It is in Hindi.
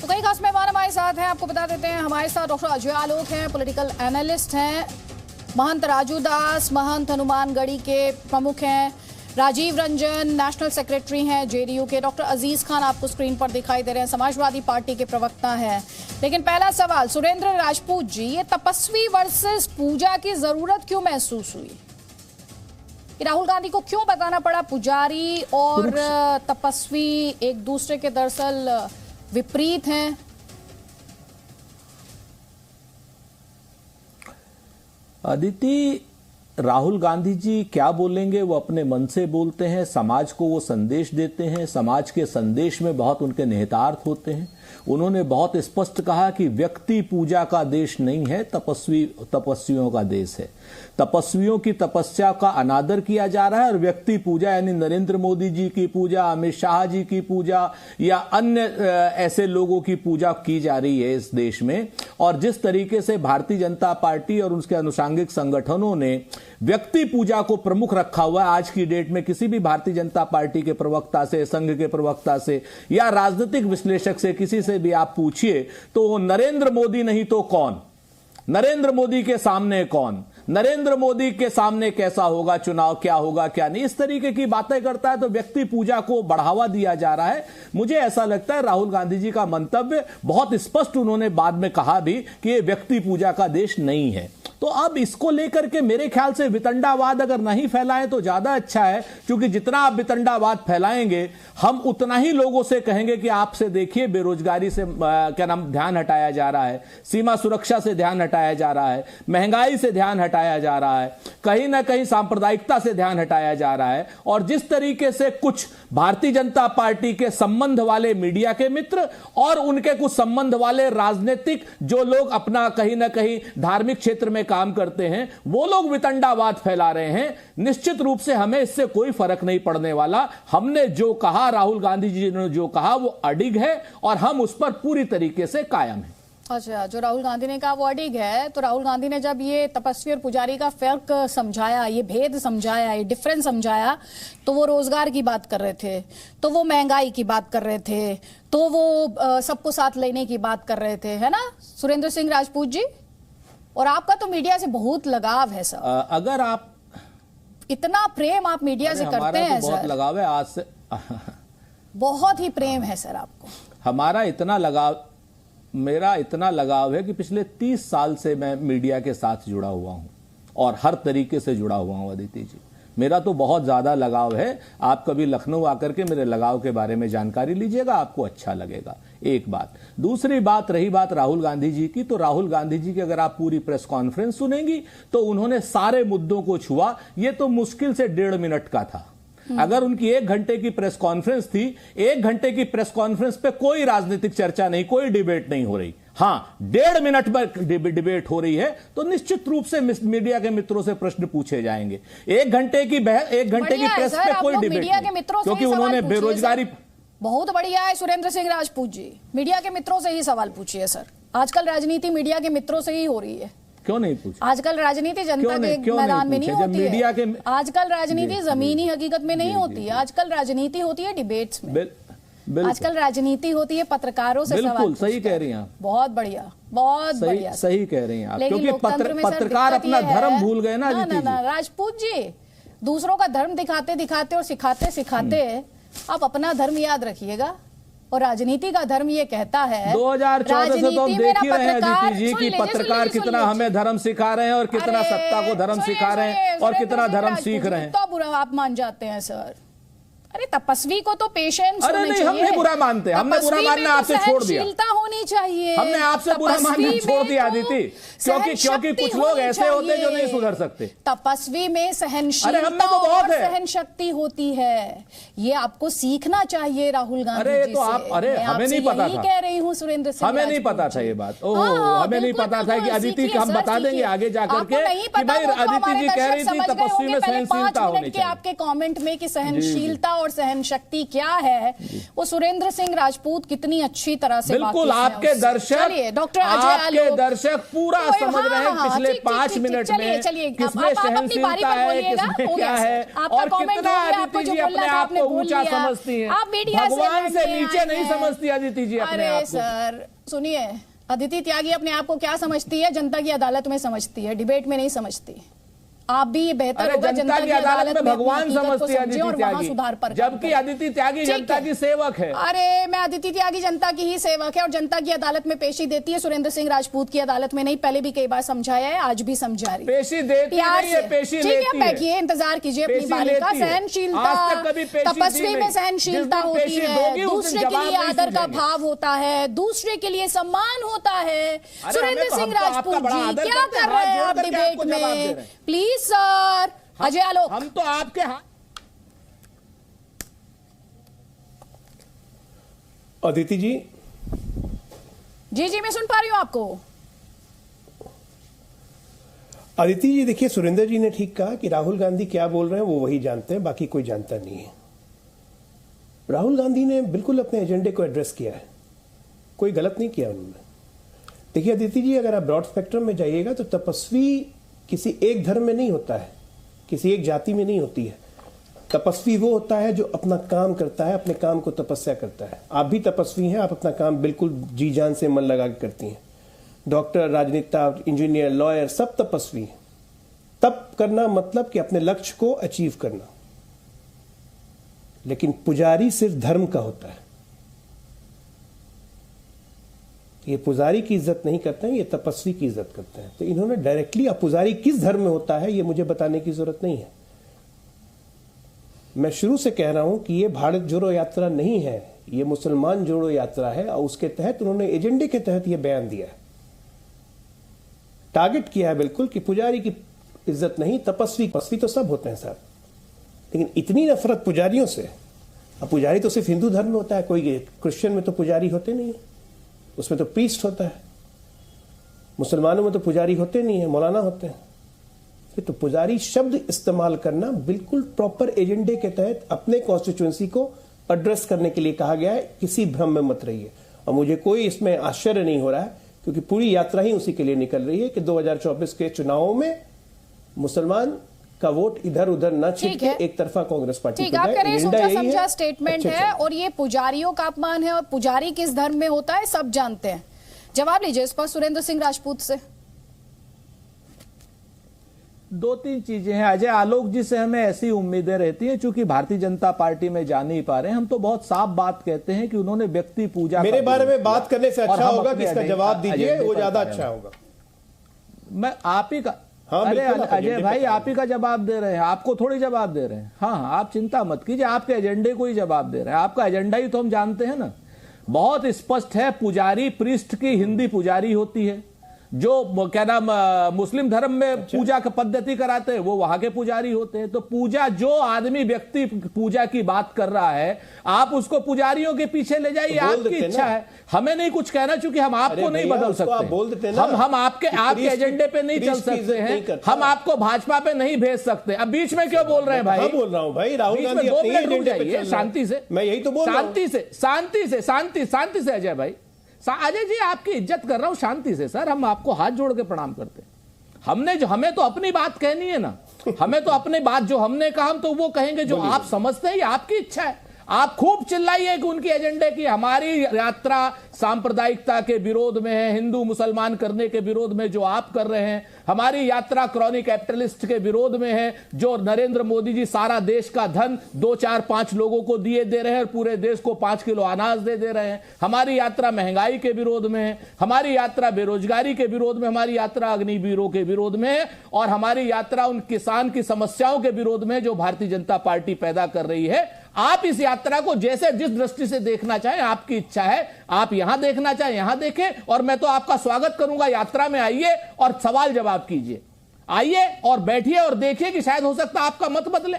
तो कई खास मेहमान हमारे साथ हैं, आपको बता देते हैं। हमारे साथ डॉक्टर अजय आलोक हैं, पॉलिटिकल एनालिस्ट हैं। महंत राजू दास महंत हनुमानगढ़ी के प्रमुख हैं। राजीव रंजन नेशनल सेक्रेटरी हैं जेडीयू के। डॉक्टर अजीज खान आपको स्क्रीन पर दिखाई दे रहे हैं, समाजवादी पार्टी के प्रवक्ता हैं। लेकिन पहला सवाल, सुरेंद्र राजपूत जी, ये तपस्वी वर्सेस पूजा की जरूरत क्यों महसूस हुई? राहुल गांधी को क्यों बताना पड़ा पुजारी और तपस्वी एक दूसरे के दरअसल विपरीत हैं? अदिति, राहुल गांधी जी क्या बोलेंगे वो अपने मन से बोलते हैं, समाज को वो संदेश देते हैं, समाज के संदेश में बहुत उनके निहितार्थ होते हैं। उन्होंने बहुत स्पष्ट कहा कि व्यक्ति पूजा का देश नहीं है, तपस्वियों का देश है। तपस्वियों की तपस्या का अनादर किया जा रहा है और व्यक्ति पूजा यानी नरेंद्र मोदी जी की पूजा, अमित शाह जी की पूजा या अन्य ऐसे लोगों की पूजा की जा रही है इस देश में। और जिस तरीके से भारतीय जनता पार्टी और उसके अनुषंगिक संगठनों ने व्यक्ति पूजा को प्रमुख रखा हुआ है, आज की डेट में किसी भी भारतीय जनता पार्टी के प्रवक्ता से, संघ के प्रवक्ता से या राजनीतिक विश्लेषक से, किसी से भी आप पूछिए तो नरेंद्र मोदी नहीं तो कौन, नरेंद्र मोदी के सामने कौन, नरेंद्र मोदी के सामने कैसा होगा चुनाव, क्या होगा क्या नहीं, इस तरीके की बातें करता है। तो व्यक्ति पूजा को बढ़ावा दिया जा रहा है। मुझे ऐसा लगता है राहुल गांधी जी का मंतव्य बहुत स्पष्ट, उन्होंने बाद में कहा भी कि ये व्यक्ति पूजा का देश नहीं है। तो अब इसको लेकर के मेरे ख्याल से वितंडावाद अगर नहीं फैलाएं तो ज्यादा अच्छा है, क्योंकि जितना आप वितंडावाद फैलाएंगे हम उतना ही लोगों से कहेंगे कि आपसे देखिए बेरोजगारी से ध्यान हटाया जा रहा है, सीमा सुरक्षा से ध्यान हटाया जा रहा है, महंगाई से ध्यान हटाया जा रहा है, कहीं ना कहीं सांप्रदायिकता से ध्यान हटाया जा रहा है। और जिस तरीके से कुछ भारतीय जनता पार्टी के संबंध वाले मीडिया के मित्र और उनके कुछ संबंध वाले राजनीतिक जो लोग अपना कहीं ना कहीं धार्मिक क्षेत्र में काम करते हैं, वो लोग वितंडावाद फैला रहे हैं, निश्चित रूप से हमें इससे कोई फर्क नहीं पड़ने वाला। हमने जो कहा, राहुल गांधी जी ने जो कहा वो अडिग है और हम उस पर पूरी तरीके से कायम हैं। अच्छा, जो राहुल गांधी ने कहा वो अडिग है। तो राहुल गांधी ने जब ये तपस्वी और पुजारी का फर्क समझाया, ये भेद समझाया, ये डिफरेंस समझाया, तो वो रोजगार की बात कर रहे थे, तो वो महंगाई की बात कर रहे थे, तो वो सबको साथ लेने की बात कर रहे थे, है ना सुरेंद्र सिंह राजपूत जी? और आपका तो मीडिया से बहुत लगाव है सर। अगर आप इतना प्रेम आप मीडिया से करते हैं तो बहुत सर, लगाव है आज से बहुत ही प्रेम है सर आपको। हमारा इतना लगाव, मेरा इतना लगाव है कि पिछले 30 साल से मैं मीडिया के साथ जुड़ा हुआ हूं और हर तरीके से जुड़ा हुआ हूं अदिति जी। मेरा तो बहुत ज्यादा लगाव है। आप कभी लखनऊ आकर के मेरे लगाव के बारे में जानकारी लीजिएगा, आपको अच्छा लगेगा। एक बात। दूसरी बात, रही बात राहुल गांधी जी की, तो राहुल गांधी जी की अगर आप पूरी प्रेस कॉन्फ्रेंस सुनेंगी तो उन्होंने सारे मुद्दों को छुआ। ये तो मुश्किल से 1.5 मिनट का था। अगर उनकी 1 घंटे की प्रेस कॉन्फ्रेंस थी, 1 घंटे की प्रेस कॉन्फ्रेंस पे कोई राजनीतिक चर्चा नहीं, कोई डिबेट नहीं हो रही। हाँ, 1.5 मिनट में डिबेट हो रही है तो निश्चित रूप से मीडिया के मित्रों से प्रश्न पूछे जाएंगे। 1 घंटे की प्रेस पे कोई डिबेट नहीं, क्योंकि उन्होंने बेरोजगारी। बहुत बढ़िया है सुरेंद्र सिंह राजपूत जी, मीडिया के मित्रों से ही सवाल पूछिए सर। आजकल राजनीति मीडिया के मित्रों से ही हो रही है। क्यों नहीं पूछा? आजकल राजनीति जनता के मैदान में नहीं होती है। आजकल राजनीति जमीनी हकीकत में नहीं होती है। आजकल राजनीति होती है डिबेट्स में। आजकल राजनीति होती है पत्रकारों से सवाल। बिल्कुल सही कह रही हैं आप। बहुत बढ़िया, बहुत बढ़िया, सही कह रही हैं आप, क्योंकि पत्रकार अपना धर्म भूल गए ना। ना राजपूत जी, दूसरों का धर्म दिखाते दिखाते और सिखाते सिखाते आप अपना धर्म याद रखिएगा। और राजनीति का धर्म ये कहता है, 2014 से तो हम देख ही रहे हैं अदिति जी की पत्रकार कितना हमें धर्म सिखा रहे हैं और कितना सत्ता को धर्म सिखा रहे हैं और कितना धर्म सीख रहे हैं। तो बुरा आप मान जाते हैं सर? अरे तपस्वी को तो पेशेंस अरे नहीं, हम नहीं बुरा मानते, हमने बुरा मानना आपसे छोड़ दिया। सहनशीलता होनी चाहिए, हमने आपसे बुरा मानना छोड़ दिया अदिति, क्योंकि कुछ लोग ऐसे होते जो नहीं सुधर सकते। तपस्वी में सहनशीलता और सहनशक्ति होती है, ये आपको सीखना चाहिए राहुल गांधी जी से। अरे तो आप, अरे हमें नहीं पता था, कह रही हूँ सुरेंद्र सिंह, हमें नहीं पता था ये बात। ओह, हमें नहीं पता था कि अदिति, हम बता देंगे आगे जाकर के कि भाई अदिति जी कह रही थी तपस्वी में सहनशीलता होनी चाहिए। आपके कमेंट में कि सहनशीलता और सहन शक्ति क्या है, वो सुरेंद्र सिंह राजपूत कितनी अच्छी तरह से बिल्कुल आपके दर्शक, डॉक्टर अजय आलोक पूरा समझ रहे हैं पिछले 5 मिनट में किसमें सहनशीलता है, किसमें क्या है और कितना अदिति जी अपने आप को ऊंचा समझती है। भगवान से नीचे नहीं समझती अदिति जी अपने आप को। सर सुनिए, अदिति त्यागी अपने आप को क्या समझती है? जनता की अदालत में समझती है, डिबेट में नहीं समझती। आप भी ये बेहतर होगा जनता की अदालत में भगवान समझती है अदिति त्यागी, सुधार पर जबकि अदिति त्यागी जनता की सेवक है। अरे मैं अदिति त्यागी जनता की ही सेवक है और जनता की अदालत में पेशी देती है, सुरेंद्र सिंह राजपूत की अदालत में नहीं। पहले भी कई बार समझाया है, आज भी समझा रही। पेशी देती नहीं है, पेशी लेती है। बैठिए, इंतजार कीजिए अपनी बारी का। सहनशीलता, तपस्वी में सहनशीलता होती है, दूसरे के लिए आदर का भाव होता है, दूसरे के लिए सम्मान होता है। सुरेंद्र सिंह राजपूत जी क्या कर रहे हैं आप डिबेट में? Please sir. अजय आलोक, हम तो आपके हाथ। अदिति जी जी मैं सुन पा रही हूं आपको। अदिति जी देखिए, सुरेंद्र जी ने ठीक कहा कि राहुल गांधी क्या बोल रहे हैं वो वही जानते हैं, बाकी कोई जानता नहीं है। राहुल गांधी ने बिल्कुल अपने एजेंडे को एड्रेस किया है, कोई गलत नहीं किया उन्होंने। देखिए अदिति जी, अगर आप ब्रॉड स्पेक्ट्रम में जाइएगा तो तपस्वी किसी एक धर्म में नहीं होता है, किसी एक जाति में नहीं होती है। तपस्वी वो होता है जो अपना काम करता है, अपने काम को तपस्या करता है। आप भी तपस्वी हैं, आप अपना काम बिल्कुल जी जान से मन लगा के करती हैं। डॉक्टर, राजनेता, इंजीनियर, लॉयर सब तपस्वी हैं। तप करना मतलब कि अपने लक्ष्य को अचीव करना। लेकिन पुजारी सिर्फ धर्म का होता है। ये पुजारी की इज्जत नहीं करते हैं, ये तपस्वी की इज्जत करते हैं। तो इन्होंने डायरेक्टली अब पुजारी किस धर्म में होता है ये मुझे बताने की जरूरत नहीं है। मैं शुरू से कह रहा हूं कि ये भारत जोड़ो यात्रा नहीं है, ये मुसलमान जोड़ो यात्रा है। और उसके तहत उन्होंने एजेंडे के तहत ये बयान दिया है, टारगेट किया है बिल्कुल कि पुजारी की इज्जत नहीं, तपस्वी तो सब होते हैं साहब। लेकिन इतनी नफरत पुजारियों से। अब पुजारी तो सिर्फ हिंदू धर्म में होता है, कोई क्रिश्चियन में तो पुजारी होते नहीं है, उसमें तो प्रीस्ट होता है। मुसलमानों में तो पुजारी होते नहीं है, मौलाना होते हैं। फिर तो पुजारी शब्द इस्तेमाल करना बिल्कुल प्रॉपर एजेंडे के तहत अपने कॉन्स्टिट्यूएंसी को एड्रेस करने के लिए कहा गया है। किसी भ्रम में मत रहिए। और मुझे कोई इसमें आश्चर्य नहीं हो रहा है, क्योंकि पूरी यात्रा ही उसी के लिए निकल रही है कि 2024 के चुनावों में मुसलमान का वोट इधर उधर न छिटके एक तरफा कांग्रेस पार्टी ठीक, आप कह रहे हैं सोचा समझा स्टेटमेंट है और ये पुजारियों का अपमान है। और पुजारी किस धर्म में होता है सब जानते हैं। जवाब लीजिए इस पर सुरेंद्र सिंह राजपूत से। दो तीन चीजें हैं। अजय आलोक जी से हमें ऐसी उम्मीदें रहती हैं, चूंकि भारतीय जनता पार्टी में जा नहीं पा रहे हैं। हम तो बहुत साफ बात कहते हैं कि उन्होंने व्यक्ति पूजा मेरे बारे में बात करने से अच्छा होगा कि इसका जवाब दीजिए, वो ज्यादा अच्छा होगा। मैं आप ही का हाँ, अरे अजय भाई, आप ही का जवाब दे रहे हैं, आपको थोड़ी जवाब दे रहे हैं। हाँ, आप चिंता मत कीजिए, आपके एजेंडे को ही जवाब दे रहे हैं। आपका एजेंडा ही तो हम जानते हैं ना, बहुत स्पष्ट है। पुजारी पृष्ठ की हिंदी पुजारी होती है, जो क्या नाम मुस्लिम धर्म में पूजा का पद्धति कराते हैं वो वहां के पुजारी होते हैं। तो पूजा, जो आदमी व्यक्ति पूजा की बात कर रहा है, आप उसको पुजारियों के पीछे ले जाइए, आपकी इच्छा है। हमें नहीं कुछ कहना, चूंकि हम आपको नहीं बदल सकते। हम आपके एजेंडे पे नहीं चल सकते हैं, हम आपको भाजपा पे नहीं भेज सकते। अब बीच में क्यों बोल रहे हैं भाई? बोल रहा हूं भाई, राहुल गांधी 2 मिनट रुक जाइए, शांति से। मैं यही तो बोल रहा हूं, शांति से अजय भाई। अजय जी, आपकी इज्जत कर रहा हूं, शांति से। सर, हम आपको हाथ जोड़ के प्रणाम करते हैं। हमें तो अपनी बात कहनी है ना, हमें तो अपनी बात जो हमने कहा हम तो वो कहेंगे जो आप समझते हैं। ये आपकी इच्छा है, आप खूब चिल्लाइए कि उनकी एजेंडे की। हमारी यात्रा सांप्रदायिकता के विरोध में है, हिंदू मुसलमान करने के विरोध में जो आप कर रहे हैं। हमारी यात्रा क्रॉनी कैपिटलिस्ट के विरोध में है, जो नरेंद्र मोदी जी सारा देश का धन 2, 4, 5 लोगों को दे रहे हैं और पूरे देश को 5 किलो अनाज दे रहे हैं। हमारी यात्रा महंगाई के विरोध में है, हमारी यात्रा बेरोजगारी के विरोध में, हमारी यात्रा अग्निवीरों के विरोध में है, और हमारी यात्रा उन किसान की समस्याओं के विरोध में जो भारतीय जनता पार्टी पैदा कर रही है। आप इस यात्रा को जैसे जिस दृष्टि से देखना चाहें, आपकी इच्छा है। आप यहां देखना चाहें यहां देखें, और मैं तो आपका स्वागत करूंगा। यात्रा में आइए और सवाल जवाब कीजिए, आइए और बैठिए और देखिए कि शायद हो सकता है आपका मत बदले।